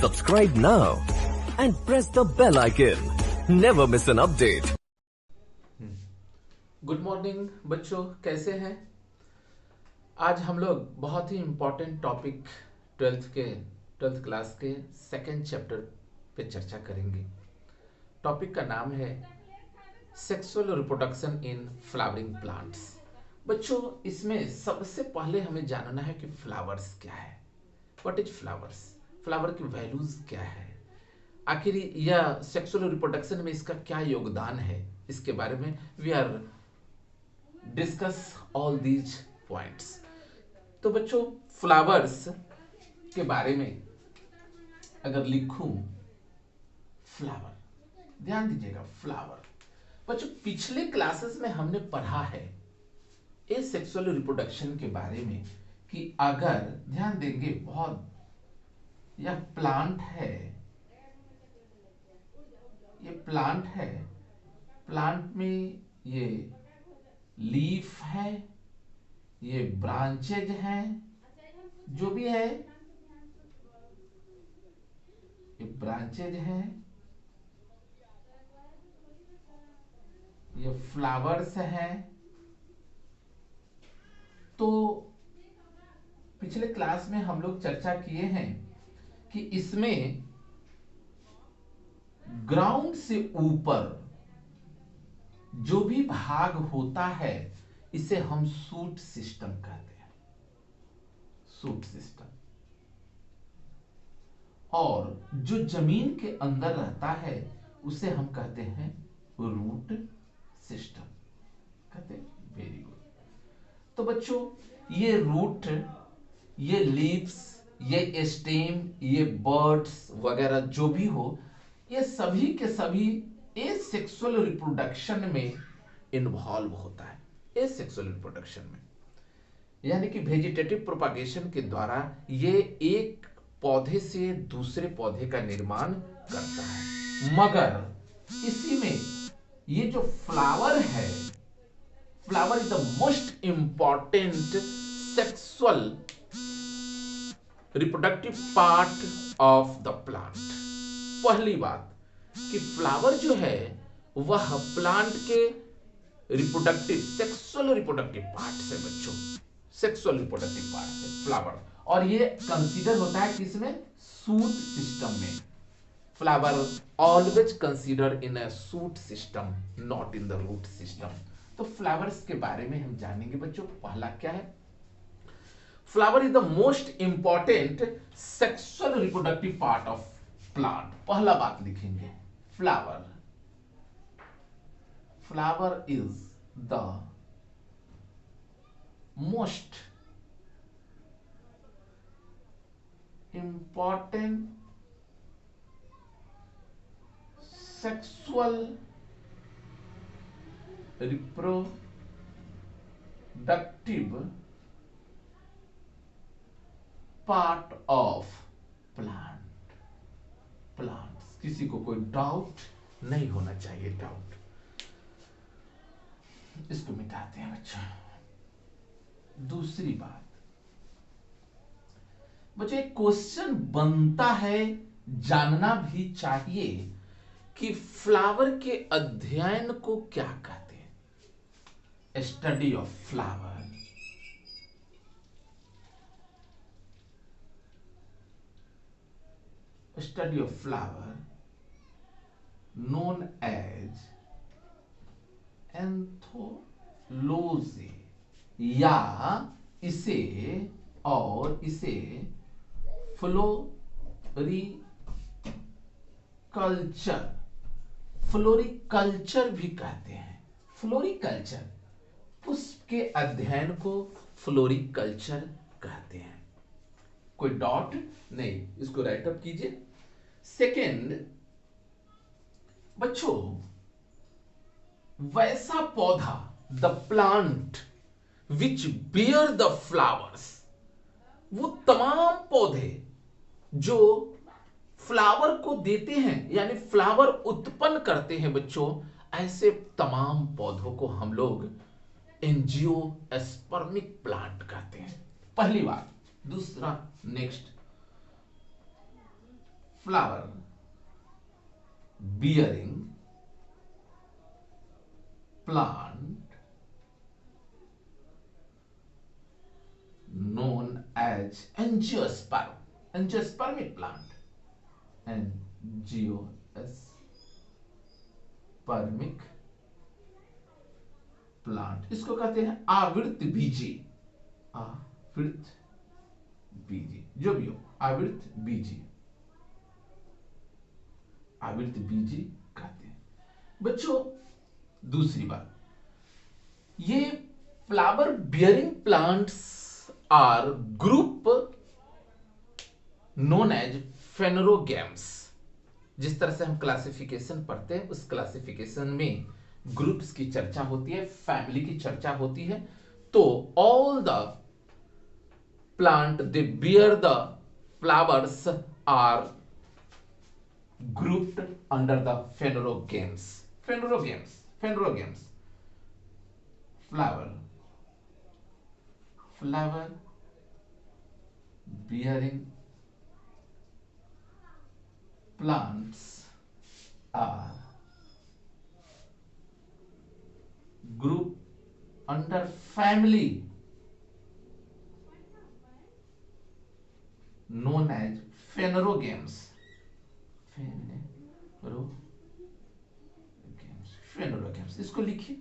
Subscribe now and press the bell icon. Never miss an update. Good morning बच्चों, कैसे हैं? आज हम लोग बहुत ही इम्पोर्टेंट टॉपिक ट्वेल्थ क्लास के सेकेंड चैप्टर पे चर्चा करेंगे। टॉपिक का नाम है sexual reproduction in flowering plants. बच्चों, इसमें सबसे पहले हमें जानना है कि फ्लावर्स क्या है। What is flowers? फ्लावर की वैल्यूज क्या है, आखिर यह सेक्सुअल रिप्रोडक्शन में इसका क्या योगदान है, इसके बारे में we are discuss all these points. तो बच्चों, फ्लावर्स के बारे में अगर लिखूं, फ्लावर, ध्यान दीजिएगा, फ्लावर। बच्चों, पिछले क्लासेस में हमने पढ़ा है एसेक्सुअल रिप्रोडक्शन के बारे में कि अगर ध्यान देंगे, बहुत यह प्लांट है, ये प्लांट है, प्लांट में ये लीफ है, ये ब्रांचेज हैं, जो भी है ये ब्रांचेज हैं, ये फ्लावर्स हैं। तो पिछले क्लास में हम लोग चर्चा किए हैं कि इसमें ग्राउंड से ऊपर जो भी भाग होता है इसे हम शूट सिस्टम कहते हैं, शूट सिस्टम। और जो जमीन के अंदर रहता है उसे हम कहते हैं रूट सिस्टम, कहते हैं। Very good. तो बच्चों, ये रूट, ये लीव्स, ये स्टेम, ये बर्ड्स वगैरह जो भी हो, ये सभी के सभी एसेक्सुअल रिप्रोडक्शन में इन्वॉल्व होता है। एसेक्सुअल रिप्रोडक्शन में यानी कि वेजिटेटिव प्रोपागेशन के द्वारा ये एक पौधे से दूसरे पौधे का निर्माण करता है। मगर इसी में ये जो फ्लावर है, flower is the most important sexual reproductive part of the plant. पहली बात कि फ्लावर जो है वह प्लांट के रिप्रोडक्टिव, सेक्सुअल रिप्रोडक्टिव पार्ट से, बच्चों, सेक्सुअल रिप्रोडक्टिव पार्ट से फ्लावर, और ये कंसीडर होता है किसमें? शूट सिस्टम में। Flower always consider in a shoot system, not in the root system. तो फ्लावर्स के बारे में हम जानेंगे बच्चों। पहला क्या है? Flower is the most important sexual reproductive part of plant. पहला बात लिखेंगे, flower, flower is the most important sexual reproductive part of plants। किसी को कोई डाउट नहीं होना चाहिए, डाउट। इसको मिटाते हैं बच्चा। दूसरी बात, बच्चा, एक क्वेश्चन बनता है, जानना भी चाहिए कि फ्लावर के अध्ययन को क्या कहते हैं? Study of flower. Study of flower known as anthology, या इसे फ्लोरिकल्चर, फ्लोरिकल्चर भी कहते हैं। फ्लोरिकल्चर, पुष्प के अध्ययन को फ्लोरिकल्चर कहते हैं। कोई डॉट नहीं, इसको राइट अप कीजिए। सेकेंड बच्चों, वैसा पौधा, the plant which beer the flowers, वो तमाम पौधे जो फ्लावर को देते हैं, यानी फ्लावर उत्पन्न करते हैं बच्चों, ऐसे तमाम पौधों को हम लोग एंजियोस्पर्मिक प्लांट कहते हैं। पहली बात। दूसरा, next, flower bearing plant known as angiosperm, angiospermic plant, angiospermic plant, इसको कहते हैं आवृत बीजी, आवृत बीजी, जो भी हो आवृत बीजी, आवृत बीजी कहते हैं। बच्चों दूसरी बात, ये flower bearing plants are group known as phanerogams. जिस तरह से हम क्लासिफिकेशन पढ़ते हैं उस क्लासिफिकेशन में ग्रुप्स की चर्चा होती है, फैमिली की चर्चा होती है। तो all the plant they bear the flowers are grouped under the phanerogames, phanerogames, flower bearing plants are grouped under family known as phanerogames, फेनोरोगैम्स, इसको लिखिए।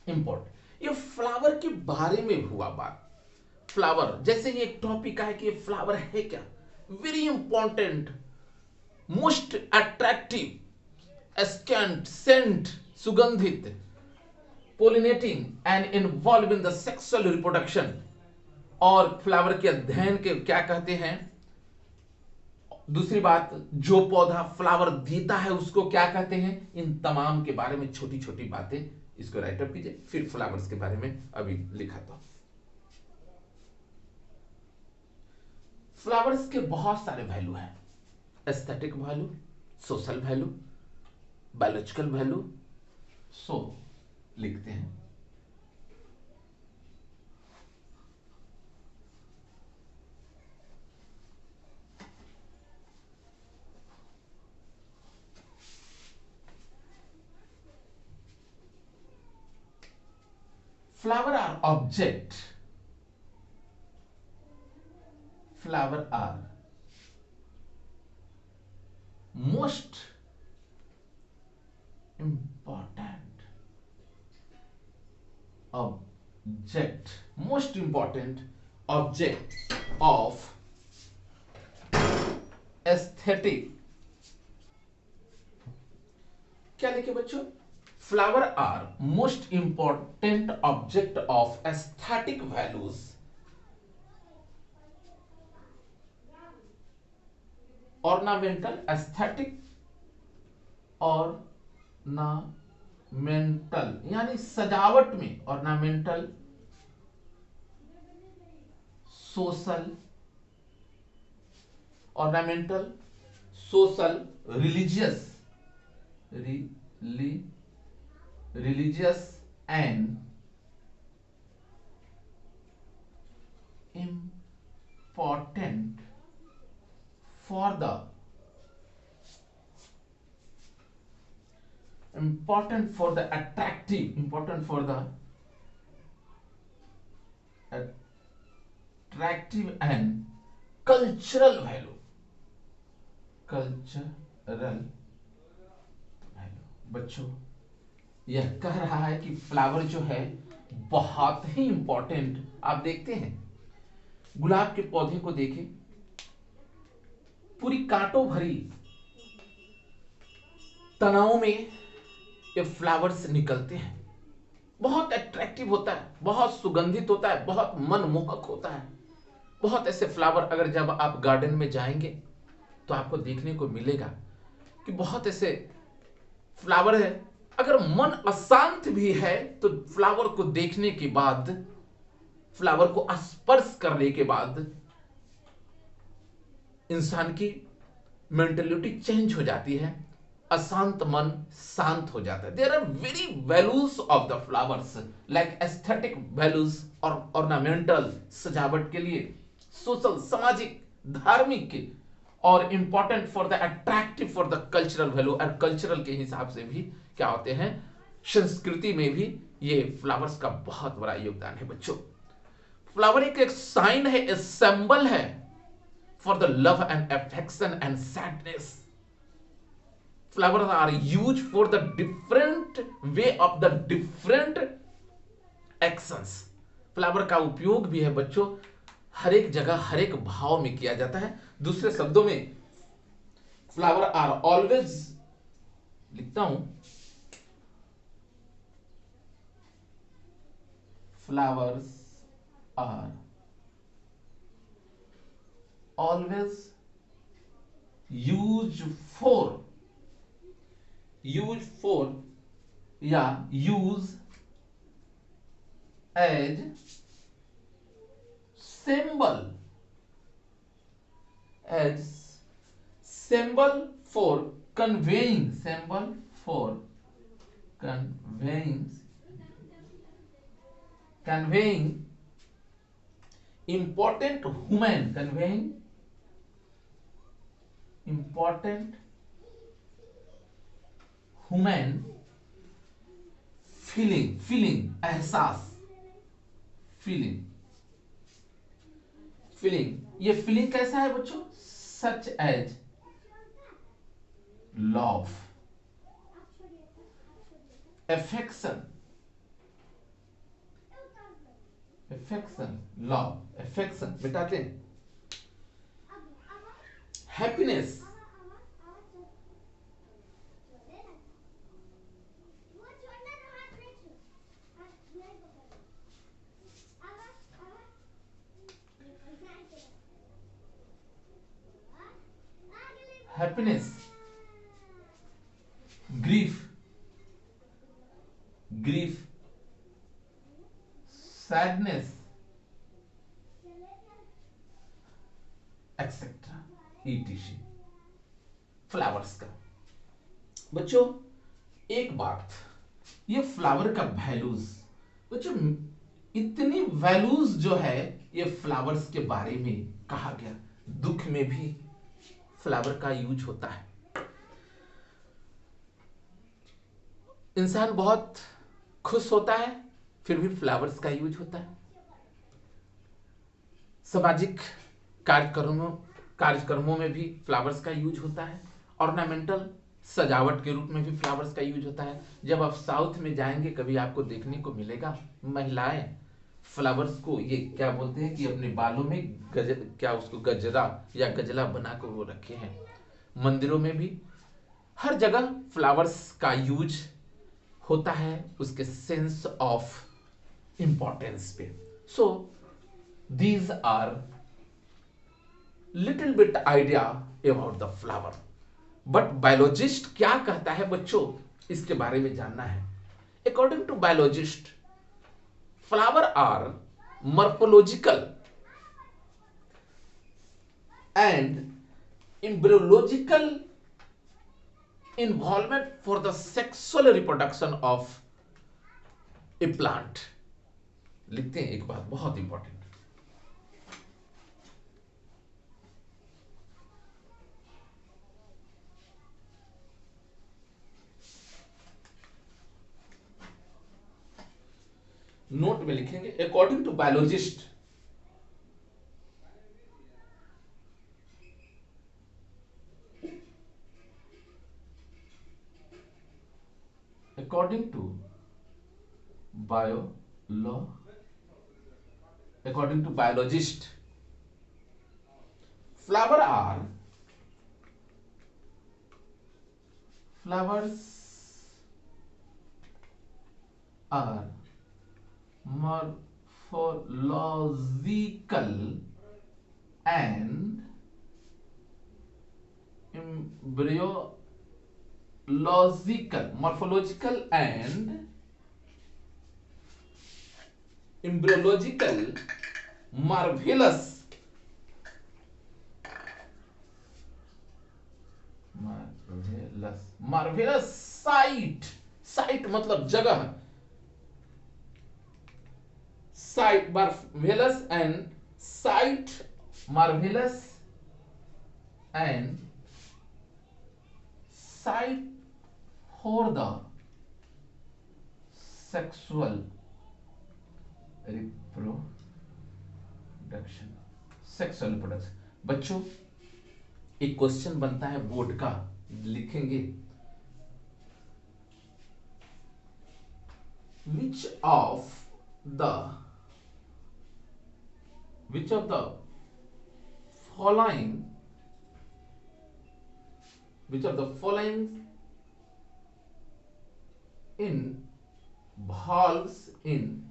इंपॉर्टेंट, ये फ्लावर के बारे में हुआ बात। फ्लावर जैसे ये एक टॉपिक है कि ये फ्लावर है क्या, very important, most attractive, ascent, scent, सुगंधित, pollinating and involve in the sexual reproduction. और फ्लावर के अध्ययन के क्या कहते हैं, दूसरी बात, जो पौधा फ्लावर देता है उसको क्या कहते हैं, इन तमाम के बारे में छोटी छोटी बातें इसको राइट अप कीजिए। फिर फ्लावर्स के बारे में अभी लिखा था। फ्लावर्स के बहुत सारे वैल्यू हैं, aesthetic value, social value, biological value. So लिखते हैं flower are object, flower are most important object, most important object of aesthetic। क्या लिखे बच्चों, flower are most important object of aesthetic values, ornamental, aesthetic ornamental यानी सजावट में, ornamental, social, ornamental, social, religious, religious and important for the attractive, important for the attractive and cultural value, cultural value। बच्चों यह कह रहा है कि flower जो है बहुत ही इंपॉर्टेंट। आप देखते हैं गुलाब के पौधे को देखें, पूरी कांटों भरी तनाव में ये फ्लावर्स निकलते हैं, बहुत अट्रैक्टिव होता है, बहुत सुगंधित होता है, बहुत मनमोहक होता है। बहुत ऐसे फ्लावर अगर जब आप गार्डन में जाएंगे तो आपको देखने को मिलेगा कि बहुत ऐसे फ्लावर है, अगर मन अशांत भी है तो फ्लावर को देखने के बाद, फ्लावर को स्पर्श करने के बाद इंसान की मेंटलिटी चेंज हो जाती है, अशांत मन शांत हो जाता है। There are very values of the flowers, like aesthetic values और ऑर्नामेंटल, सजावट के लिए, सोशल, सामाजिक, धार्मिक और important for the attractive for the cultural value, और कल्चरल के हिसाब से भी क्या होते हैं, संस्कृति में भी ये फ्लावर्स का बहुत बड़ा योगदान है बच्चों। फ्लावर एक साइन है, एक सिंबल है for the love and affection and sadness. Flowers are use for the different way of the different actions. Flower का उपयोग भी है बच्चों हर एक जगह हर एक भाव में किया जाता है। दूसरे शब्दों में फ्लावर आर ऑलवेज, लिखता हूं, flowers are always use for या use as symbol, as symbol for conveying, symbol for conveying important human, conveying important human feeling एहसास, फीलिंग। ये फीलिंग कैसा है बच्चों, such as love, affection, love, affection मिटाते हैं, happiness, grief, sadness, etcetera, ETC. Flowers का बच्चों एक बात, ये फ्लावर का वैल्यूज बच्चों, इतनी वैल्यूज जो है ये फ्लावर्स के बारे में कहा गया। दुख में भी फ्लावर का यूज होता है। इंसान बहुत खुश होता है फिर भी फ्लावर्स का यूज होता है। सामाजिक कार्यक्रमों में भी फ्लावर्स का यूज होता है। ऑर्नामेंटल सजावट के रूप में भी फ्लावर्स का यूज होता है। जब आप साउथ में जाएंगे कभी आपको देखने को मिलेगा महिलाएं फ्लावर्स को, ये क्या बोलते हैं कि अपने बालों में उसको गजरा या गजला बना कर वो रखे हैं। मंदिरों में भी हर जगह फ्लावर्स का यूज होता है उसके सेंस ऑफ इंपॉर्टेंस पे। So these are little bit idea about the flower. But biologist क्या कहता है बच्चों, इसके बारे में जानना है। According to biologist, flower are morphological and embryological involvement for the sexual reproduction of a plant। लिखते हैं एक बात बहुत इंपॉर्टेंट, नोट में लिखेंगे according to biologist, according to biologist, flowers are morphological and embryological marvelous site मतलब जगह, site marvelous and site marvelous and site for the sexual reproduction, sexual reproduction. बच्चों एक क्वेश्चन बनता है बोर्ड का, लिखेंगे which of the following involves in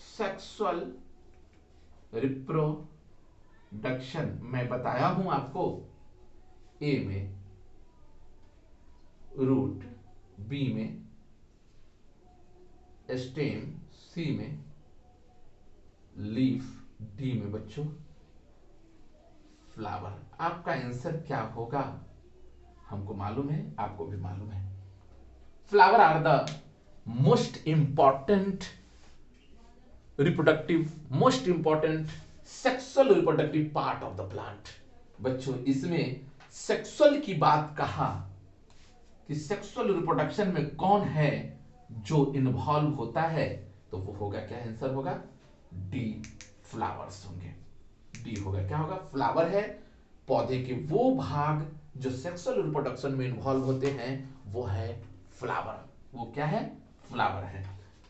sexual reproduction। मैं बताया हूं आपको, ए में रूट, बी में स्टेम, सी में लीफ, डी में बच्चों फ्लावर। आपका आंसर क्या होगा हमको मालूम है, आपको भी मालूम है। Flower are the most important sexual reproductive part of the plant. बच्चों इसमें सेक्सुअल की बात कहा कि सेक्सुअल रिप्रोडक्शन में कौन है जो इन्वॉल्व होता है, तो वो होगा क्या, आंसर होगा डी, फ्लावर्स होंगे। डी होगा, क्या होगा, फ्लावर है। पौधे के वो भाग जो सेक्सुअल रिप्रोडक्शन में इन्वॉल्व होते हैं वो है फ्लावर। वो क्या है, फ्लावर है।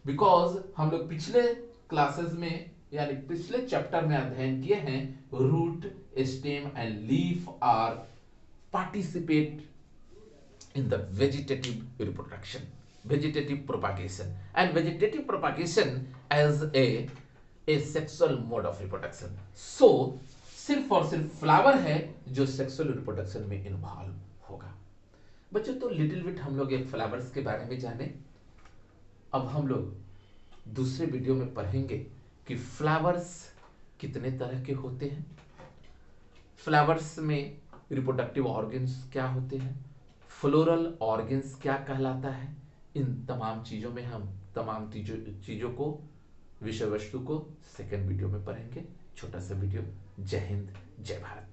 बिकॉज हम लोग पिछले क्लासेस में यानी पिछले चैप्टर में अध्ययन किए हैं, root, stem and leaf are participate in the vegetative propagation and vegetative propagation as a sexual mode of reproduction। so सिर्फ और सिर्फ फ्लावर है जो सेक्सुअल रिप्रोडक्शन में इन्वॉल्व होगा। बच्चों तो लिटिल बिट हम लोग एक फ्लावर्स के बारे में जाने। अब हम लोग दूसरे वीडियो में पढ़ेंगे कि फ्लावर्स कितने तरह के होते हैं, फ्लावर्स में रिप्रोडक्टिव ऑर्गन्स क्या होते हैं, फ्लोरल ऑर्गन्स क्या कहलाता है। इन तमाम चीजों में हम तमाम चीजों को, विषय वस्तु को सेकेंड वीडियो में पढ़ेंगे। छोटा सा वीडियो। जय हिंद, जय भारत।